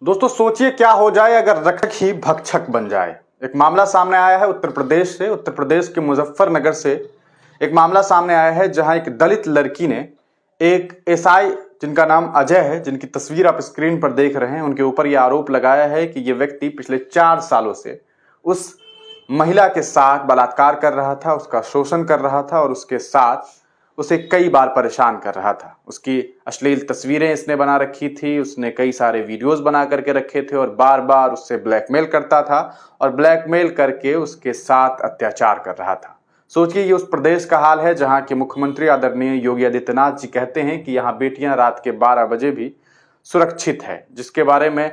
दोस्तों सोचिए क्या हो जाए अगर रक्षक ही भक्षक बन जाए। एक मामला सामने आया है उत्तर प्रदेश से, उत्तर प्रदेश के मुजफ्फरनगर से एक मामला सामने आया है जहां एक दलित लड़की ने एक एसआई जिनका नाम अजय है, जिनकी तस्वीर आप स्क्रीन पर देख रहे हैं, उनके ऊपर यह आरोप लगाया है कि यह व्यक्ति पिछले 4 सालों से उस महिला के साथ बलात्कार कर रहा था, उसका शोषण कर रहा था और उसके साथ उसे कई बार परेशान कर रहा था। उसकी अश्लील तस्वीरें इसने बना रखी थी, उसने कई सारे वीडियोस बना करके रखे थे और बार बार उससे ब्लैकमेल करता था और ब्लैकमेल करके उसके साथ अत्याचार कर रहा था। सोचिए ये उस प्रदेश का हाल है जहां के मुख्यमंत्री आदरणीय योगी आदित्यनाथ जी कहते हैं कि यहां बेटियां रात के 12 बजे भी सुरक्षित है, जिसके बारे में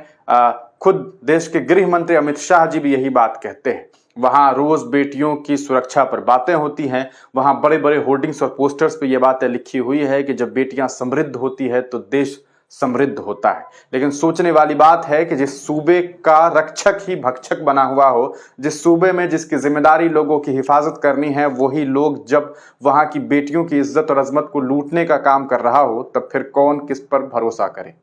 खुद देश के गृह मंत्री अमित शाह जी भी यही बात कहते हैं। वहां रोज बेटियों की सुरक्षा पर बातें होती हैं, वहां बड़े बड़े होर्डिंग्स और पोस्टर्स पे ये बातें लिखी हुई है कि जब बेटियां समृद्ध होती है तो देश समृद्ध होता है। लेकिन सोचने वाली बात है कि जिस सूबे का रक्षक ही भक्षक बना हुआ हो, जिस सूबे में जिसकी जिम्मेदारी लोगों की हिफाजत करनी है, वही लोग जब वहां की बेटियों की इज्जत और अजमत को लूटने का काम कर रहा हो, तब फिर कौन किस पर भरोसा करे।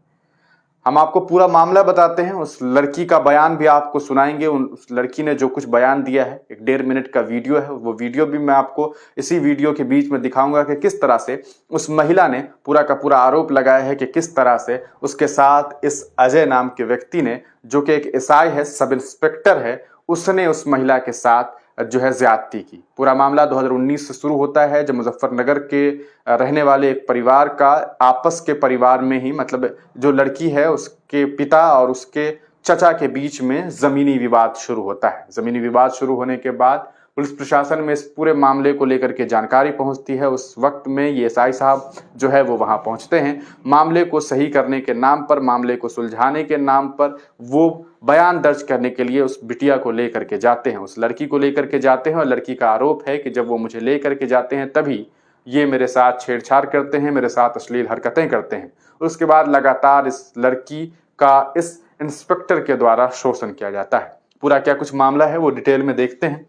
हम आपको पूरा मामला बताते हैं, उस लड़की का बयान भी आपको सुनाएंगे। उस लड़की ने जो कुछ बयान दिया है, एक 1.5 मिनट का वीडियो है, वो वीडियो भी मैं आपको इसी वीडियो के बीच में दिखाऊंगा कि किस तरह से उस महिला ने पूरा का पूरा आरोप लगाया है कि किस तरह से उसके साथ इस अजय नाम के व्यक्ति ने, जो कि एक एसआई है, सब इंस्पेक्टर है, उसने उस महिला के साथ जो है ज्यादती की। पूरा मामला 2019 से शुरू होता है जब मुजफ्फरनगर के रहने वाले एक परिवार का आपस के परिवार में ही, मतलब जो लड़की है उसके पिता और उसके चचा के बीच में जमीनी विवाद शुरू होता है। जमीनी विवाद शुरू होने के बाद पुलिस प्रशासन में इस पूरे मामले को लेकर के जानकारी पहुंचती है। उस वक्त में ये एसआई साहब जो है वो वहां पहुंचते हैं। मामले को सही करने के नाम पर, मामले को सुलझाने के नाम पर वो बयान दर्ज करने के लिए उस बिटिया को लेकर के जाते हैं, उस लड़की को लेकर के जाते हैं। और लड़की का आरोप है कि जब वो मुझे लेकर के जाते हैं तभी ये मेरे साथ छेड़छाड़ करते हैं, मेरे साथ अश्लील हरकतें करते हैं। उसके बाद लगातार इस लड़की का इस इंस्पेक्टर के द्वारा शोषण किया जाता है। पूरा क्या कुछ मामला है वो डिटेल में देखते हैं।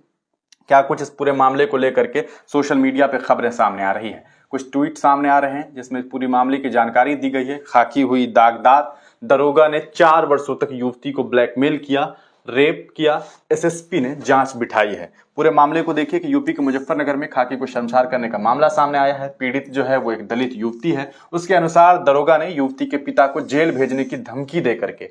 क्या कुछ इस पूरे मामले को लेकर के सोशल मीडिया पे खबरें सामने आ रही हैं, कुछ ट्वीट सामने आ रहे हैं जिसमें पूरी मामले की जानकारी दी गई है। खाकी हुई दागदार दरोगा ने 4 वर्षों तक युवती को ब्लैकमेल किया, रेप किया, एसएसपी ने जांच बिठाई है। पूरे मामले को देखिए कि यूपी के मुजफ्फरनगर में खाकी को शर्मसार करने का मामला सामने आया है। पीड़ित जो है वो एक दलित युवती है। उसके अनुसार दरोगा ने युवती के पिता को जेल भेजने की धमकी दे करके,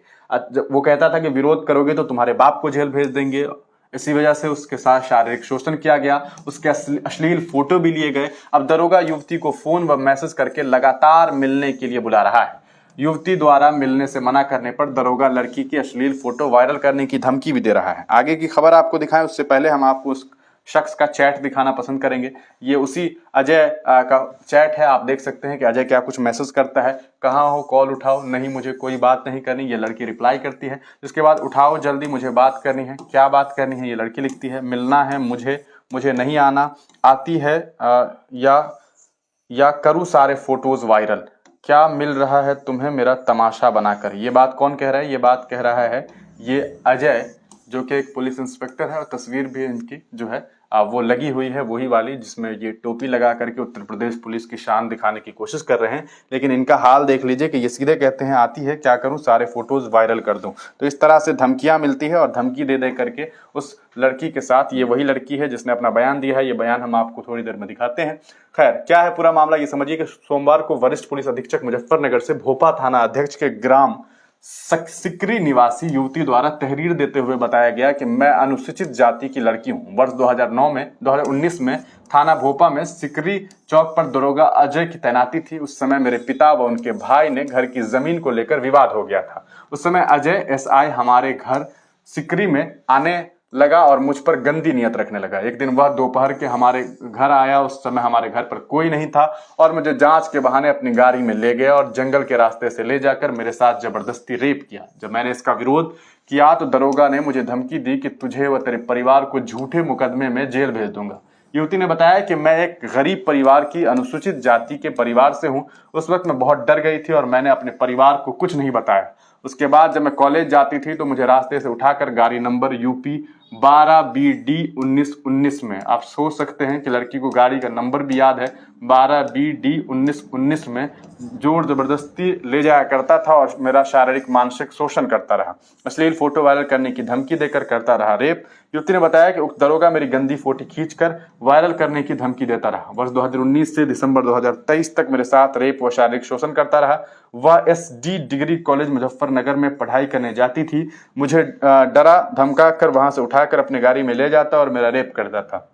वो कहता था कि विरोध करोगे तो तुम्हारे बाप को जेल भेज देंगे। इसी वजह से उसके साथ शारीरिक शोषण किया गया, उसके अश्लील फोटो भी लिए गए। अब दरोगा युवती को फोन व मैसेज करके लगातार मिलने के लिए बुला रहा है। युवती द्वारा मिलने से मना करने पर दरोगा लड़की की अश्लील फोटो वायरल करने की धमकी भी दे रहा है। आगे की खबर आपको दिखाएं उससे पहले हम आपको उस शख्स का चैट दिखाना पसंद करेंगे। ये उसी अजय का चैट है। आप देख सकते हैं कि अजय क्या कुछ मैसेज करता है। कहाँ हो, कॉल उठाओ, नहीं मुझे कोई बात नहीं करनी, ये लड़की रिप्लाई करती है। जिसके बाद उठाओ जल्दी, मुझे बात करनी है। क्या बात करनी है, ये लड़की लिखती है। मिलना है मुझे नहीं आना, आती है या करूँ सारे फोटोज वायरल। क्या मिल रहा है तुम्हें मेरा तमाशा बनाकर। ये बात कौन कह रहा है, ये बात कह रहा है ये अजय, जो कि एक पुलिस इंस्पेक्टर है। और तस्वीर भी इनकी जो है वो लगी हुई है, वही वाली जिसमें ये टोपी लगा करके उत्तर प्रदेश पुलिस की शान दिखाने की कोशिश कर रहे हैं। लेकिन इनका हाल देख लीजिए कि ये सीधे कहते हैं आती है, क्या करूं सारे फोटोज वायरल कर दूं। तो इस तरह से धमकियां मिलती है और धमकी दे दे करके उस लड़की के साथ, ये वही लड़की है जिसने अपना बयान दिया है। ये बयान हम आपको थोड़ी देर में दिखाते हैं। खैर क्या है पूरा मामला ये समझिए कि सोमवार को वरिष्ठ पुलिस अधीक्षक मुजफ्फरनगर से भोपा थाना अध्यक्ष के ग्राम सिकरी निवासी युवती द्वारा तहरीर देते हुए बताया गया कि मैं अनुसूचित जाति की लड़की हूं। वर्ष 2019 में थाना भोपा में सिकरी चौक पर दरोगा अजय की तैनाती थी। उस समय मेरे पिता व उनके भाई ने घर की जमीन को लेकर विवाद हो गया था। उस समय अजय एसआई हमारे घर सिकरी में आने लगा और मुझ पर गंदी नियत रखने लगा। एक दिन वह दोपहर के हमारे घर आया। उस समय हमारे घर पर कोई नहीं था और मुझे जांच के बहाने अपनी गाड़ी में ले गया और जंगल के रास्ते से ले जाकर मेरे साथ जबरदस्ती रेप किया। जब मैंने इसका विरोध किया तो दरोगा ने मुझे धमकी दी कि तुझे व तेरे परिवार को झूठे मुकदमे में जेल भेज दूंगा। युवती ने बताया कि मैं एक गरीब परिवार की अनुसूचित जाति के परिवार से हूं। उस वक्त मैं बहुत डर गई थी और मैंने अपने परिवार को कुछ नहीं बताया। उसके बाद जब मैं कॉलेज जाती थी तो मुझे रास्ते से उठाकर गाड़ी नंबर यूपी 12BD1919 में। आप सोच सकते हैं कि लड़की को गाड़ी का नंबर भी याद है, 12BD1919 में जोर जबरदस्ती ले जाया करता था और मेरा शारीरिक मानसिक शोषण करता रहा, अश्लील फोटो वायरल करने की धमकी देकर करता रहा रेप। युवती ने बताया कि उक्त दरोगा मेरी गंदी फोटो खींचकर वायरल करने की धमकी देता रहा। वर्ष 2019 से दिसंबर 2023 तक मेरे साथ रेप व शारीरिक शोषण करता रहा। वह SD डिग्री कॉलेज मुजफ्फरनगर में पढ़ाई करने जाती थी। मुझे डरा धमका कर वहां से उठाकर अपनी गाड़ी में ले जाता और मेरा रेप करता था।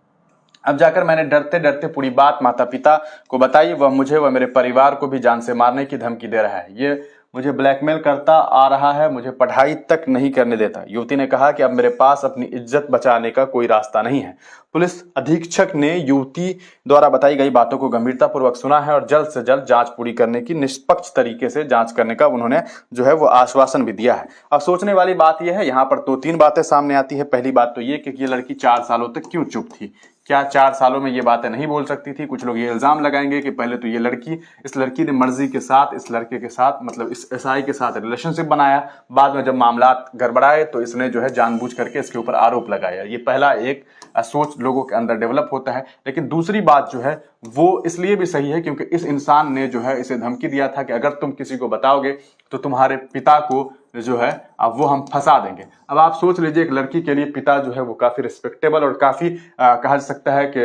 अब जाकर मैंने डरते डरते पूरी बात माता पिता को बताई। वह मुझे व मेरे परिवार को भी जान से मारने की धमकी दे रहा है। ये मुझे ब्लैकमेल करता आ रहा है, मुझे पढ़ाई तक नहीं करने देता। युवती ने कहा कि अब मेरे पास अपनी इज्जत बचाने का कोई रास्ता नहीं है। पुलिस अधीक्षक ने युवती द्वारा बताई गई बातों को गंभीरतापूर्वक सुना है और जल्द से जल्द जांच पूरी करने की निष्पक्ष तरीके से जांच करने का उन्होंने जो है वो आश्वासन भी दिया है। अब सोचने वाली बात यह है, यहाँ पर 2-3 बातें सामने आती है। पहली बात तो ये कि ये लड़की 4 सालों तक क्यों चुप थी? क्या 4 सालों में ये बातें नहीं बोल सकती थी? कुछ लोग ये इल्जाम लगाएंगे कि पहले तो इस लड़की ने मर्जी के साथ इस लड़के के साथ मतलब इस SI के साथ रिलेशनशिप बनाया, बाद में जब मामला गड़बड़ाए तो इसने जो है जानबूझ करके इसके ऊपर आरोप लगाया। ये पहला एक सोच लोगों के अंदर डेवलप होता है। लेकिन दूसरी बात जो है वो इसलिए भी सही है क्योंकि इस इंसान ने जो है इसे धमकी दिया था कि अगर तुम किसी को बताओगे तो तुम्हारे पिता को जो है अब वो हम फंसा देंगे। अब आप सोच लीजिए, एक लड़की के लिए पिता जो है वो काफी रिस्पेक्टेबल और काफी कहा जा सकता है कि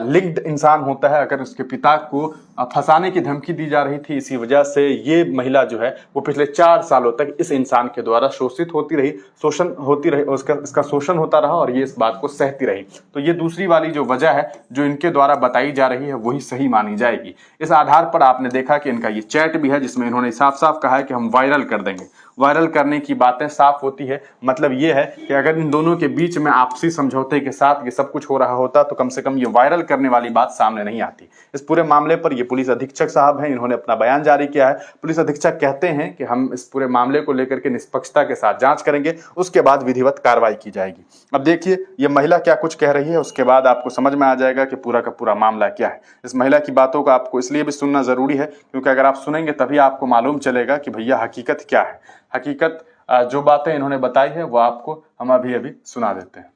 लिंक्ड इंसान होता है। अगर उसके पिता को फंसाने की धमकी दी जा रही थी, इसी वजह से ये महिला जो है वो पिछले 4 सालों तक इस इंसान के द्वारा शोषित होती रही, शोषण होती रही, इसका शोषण होता रहा और ये इस बात को सहती रही। तो ये दूसरी वाली जो वजह है जो इनके द्वारा बताई जा रही है वही सही मानी जाएगी। इस आधार पर आपने देखा कि इनका ये चैट भी है जिसमें इन्होंने साफ साफ कहा है कि हम वायरल कर देंगे। वायरल करने की बातें साफ होती है, मतलब ये है कि अगर इन दोनों के बीच में आपसी समझौते के साथ ये सब कुछ हो रहा होता तो कम से कम ये वायरल करने वाली बात सामने नहीं आती। इस पूरे मामले पर ये पुलिस अधीक्षक साहब हैं, इन्होंने अपना बयान जारी किया है। पुलिस अधीक्षक कहते हैं कि हम इस पूरे मामले को लेकर के निष्पक्षता के साथ जांच करेंगे, उसके बाद विधिवत कार्रवाई की जाएगी। अब देखिए ये महिला क्या कुछ कह रही है, उसके बाद आपको समझ में आ जाएगा कि पूरा का पूरा मामला क्या है। इस महिला की बातों को आपको इसलिए भी सुनना जरूरी है क्योंकि अगर आप सुनेंगे तभी आपको मालूम चलेगा कि भैया हकीकत क्या है। हकीकत जो बातें इन्होंने बताई है वो आपको हम अभी अभी सुना देते हैं।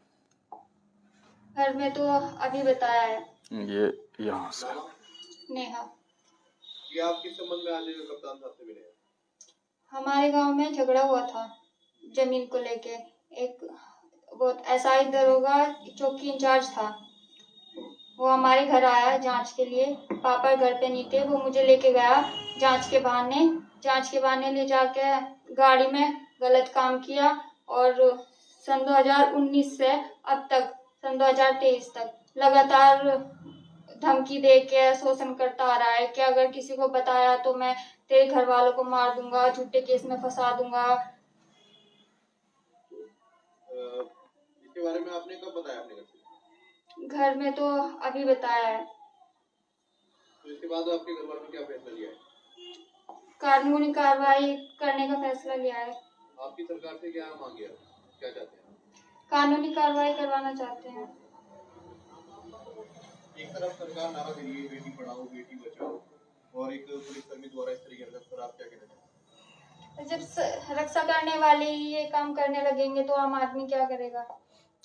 घर में तो अभी बताया है ये यहाँ से नेहा। ये आप किस संबंध में आज कप्तान साहब से मिले? हमारे गांव में झगड़ा हुआ था जमीन को लेके। एक बहुत SI दरोगा चौकी इंचार्ज था, वो हमारे घर आया जांच के लिए। पापा घर पे नहीं थे, वो मुझे लेके गया जांच के बहाने ले जाके गाड़ी में गलत काम किया और सन 2019 से अब तक सन 2023 तक लगातार धमकी दे के शोषण करता आ रहा है कि अगर किसी को बताया तो मैं तेरे घर वालों को मार दूंगा, झूठे केस में फंसा दूंगा। इसके बारे में आपने कब बताया अपने घर से? घर में तो अभी बताया है। तो इसके बाद आपके घर वालों ने क्या फैसला लिया है? कानूनी कार्रवाई करने का फैसला लिया है। आपकी सरकार से क्या मांगे, क्या चाहते हैं? कानूनी कार्रवाई करवाना चाहते हैं। एक तरफ सरकार नारा दे रही है बेटी पढ़ाओ बेटी बचाओ और एक पुलिसकर्मी द्वारा इस तरीके की हरकत पर आप क्या कहना चाहते हैं? जब रक्षा करने वाले ही ये काम करने लगेंगे तो आम आदमी क्या करेगा?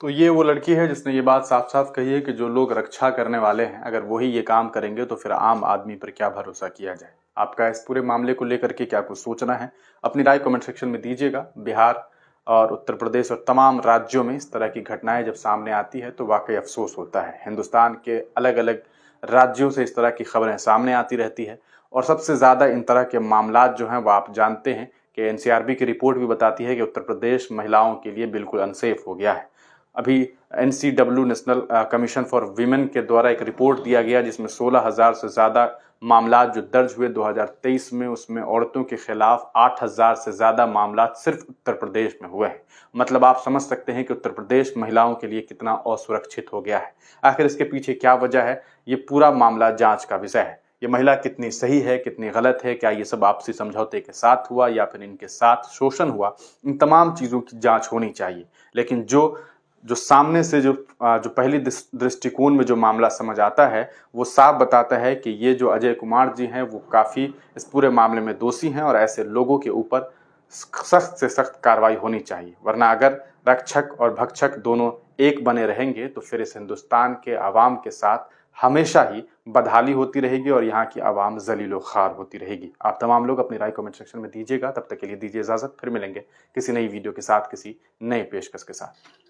तो ये वो लड़की है जिसने ये बात साफ साफ कही है कि जो लोग रक्षा करने वाले हैं अगर वही ये काम करेंगे तो फिर आम आदमी पर क्या भरोसा किया जाए। आपका इस पूरे मामले को लेकर के क्या कुछ सोचना है, अपनी राय कमेंट सेक्शन में दीजिएगा। बिहार और उत्तर प्रदेश और तमाम राज्यों में इस तरह की घटनाएं जब सामने आती है तो वाकई अफसोस होता है। हिंदुस्तान के अलग अलग राज्यों से इस तरह की खबरें सामने आती रहती है और सबसे ज़्यादा इन तरह के मामला जो हैं वो आप जानते हैं कि NCRB की रिपोर्ट भी बताती है कि उत्तर प्रदेश महिलाओं के लिए बिल्कुल अनसेफ हो गया है। अभी NCW national commission for women के द्वारा एक रिपोर्ट दिया गया जिसमें 16,000 से ज़्यादा मामला जो दर्ज हुए 2023 में, उसमें औरतों के खिलाफ 8,000 से ज़्यादा मामला सिर्फ उत्तर प्रदेश में हुए हैं। मतलब आप समझ सकते हैं कि उत्तर प्रदेश महिलाओं के लिए कितना असुरक्षित हो गया है। आखिर इसके पीछे क्या वजह है, ये पूरा मामला जांच का विषय है। ये महिला कितनी सही है, कितनी गलत है, क्या ये सब आपसी समझौते के साथ हुआ या फिर इनके साथ शोषण हुआ, इन तमाम चीज़ों की जाँच होनी चाहिए। लेकिन जो सामने से जो पहली दृष्टिकोण में जो मामला समझ आता है वो साफ बताता है कि ये जो अजय कुमार जी हैं वो काफ़ी इस पूरे मामले में दोषी हैं और ऐसे लोगों के ऊपर सख्त से सख्त कार्रवाई होनी चाहिए, वरना अगर रक्षक और भक्षक दोनों एक बने रहेंगे तो फिर इस हिंदुस्तान के आवाम के साथ हमेशा ही बदहाली होती रहेगी और यहाँ की आवाम जलीलो खार होती रहेगी। आप तमाम लोग अपनी राय कमेंट सेक्शन में दीजिएगा। तब तक के लिए दीजिए इजाजत, फिर मिलेंगे किसी नई वीडियो के साथ, किसी नई पेशकश के साथ।